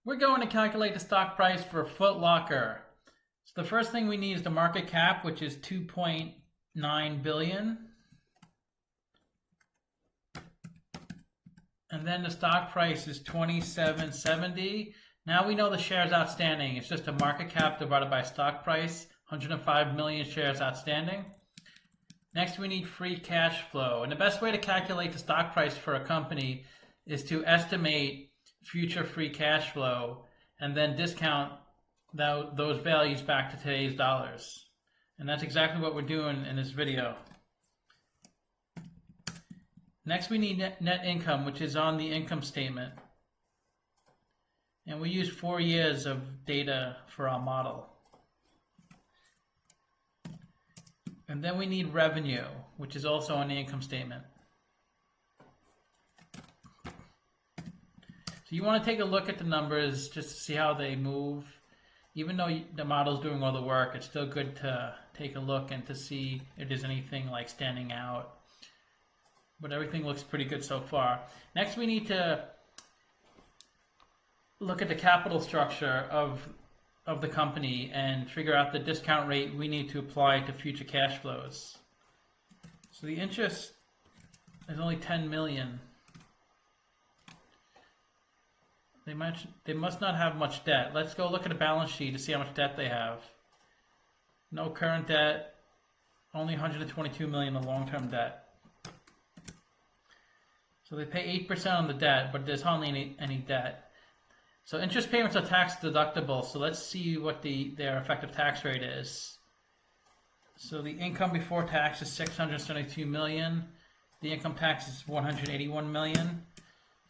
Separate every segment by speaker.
Speaker 1: We're going to calculate the stock price for Foot Locker. So the first thing we need is the market cap, which is 2.9 billion. And then the stock price is 27.70. Now we know the shares outstanding. It's just a market cap divided by stock price, 105 million shares outstanding. Next, we need free cash flow. And the best way to calculate the stock price for a company is to estimate future free cash flow and then discount those values back to today's dollars. And that's exactly what we're doing in this video. Next, we need net income, which is on the income statement. And we use 4 years of data for our model. And then we need revenue, which is also on the income statement. So you want to take a look at the numbers just to see how they move. Even though the model's doing all the work, it's still good to take a look and to see if there's anything like standing out. But everything looks pretty good so far. Next, we need to look at the capital structure of the company and figure out the discount rate we need to apply to future cash flows. So the interest is only 10 million. They must not have much debt. Let's go look at a balance sheet to see how much debt they have. No current debt, only 122 million in long-term debt. So they pay 8% on the debt, but there's hardly any debt. So interest payments are tax deductible. So let's see what their effective tax rate is. So the income before tax is 672 million. The income tax is 181 million.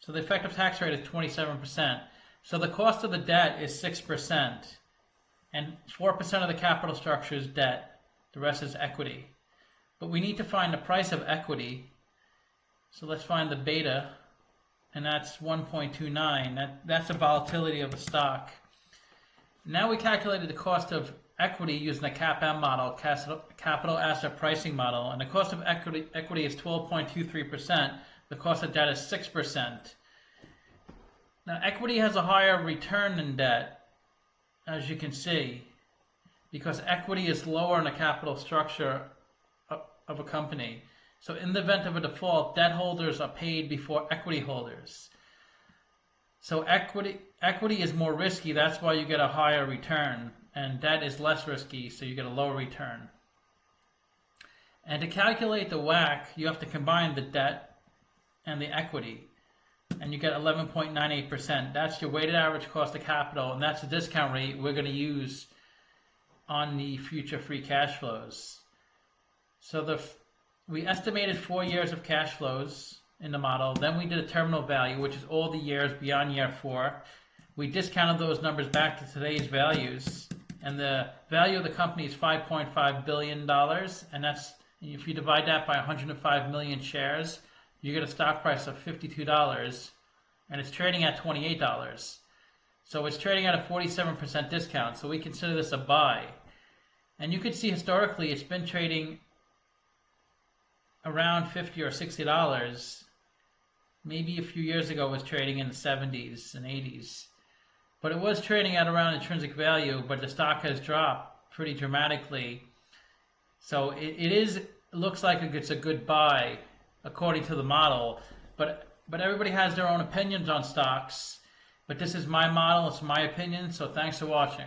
Speaker 1: So the effective tax rate is 27%. So the cost of the debt is 6%. And 4% of the capital structure is debt. The rest is equity. But we need to find the price of equity. So let's find the beta. And that's 1.29. That's the volatility of the stock. Now we calculated the cost of equity using the CAPM model, capital asset pricing model. And the cost of equity is 12.23%. The cost of debt is 6%. Now, equity has a higher return than debt, as you can see, because equity is lower in the capital structure of a company. So in the event of a default, debt holders are paid before equity holders. So equity is more risky, that's why you get a higher return, and debt is less risky, so you get a lower return. And to calculate the WACC, you have to combine the debt and the equity, and you get 11.98%. That's your weighted average cost of capital, and that's the discount rate we're going to use on the future free cash flows. So we estimated 4 years of cash flows in the model. Then we did a terminal value, which is all the years beyond year 4. We discounted those numbers back to today's values, and the value of the company is $5.5 billion, and that's, if you divide that by 105 million shares, you get a stock price of $52, and it's trading at $28. So it's trading at a 47% discount, so we consider this a buy. And you can see historically it's been trading around $50 or $60. Maybe a few years ago it was trading in the 70s and 80s. But it was trading at around intrinsic value, but the stock has dropped pretty dramatically. So it looks like it's a good buy according to the model, but everybody has their own opinions on stocks. But this is my model, it's my opinion, so thanks for watching.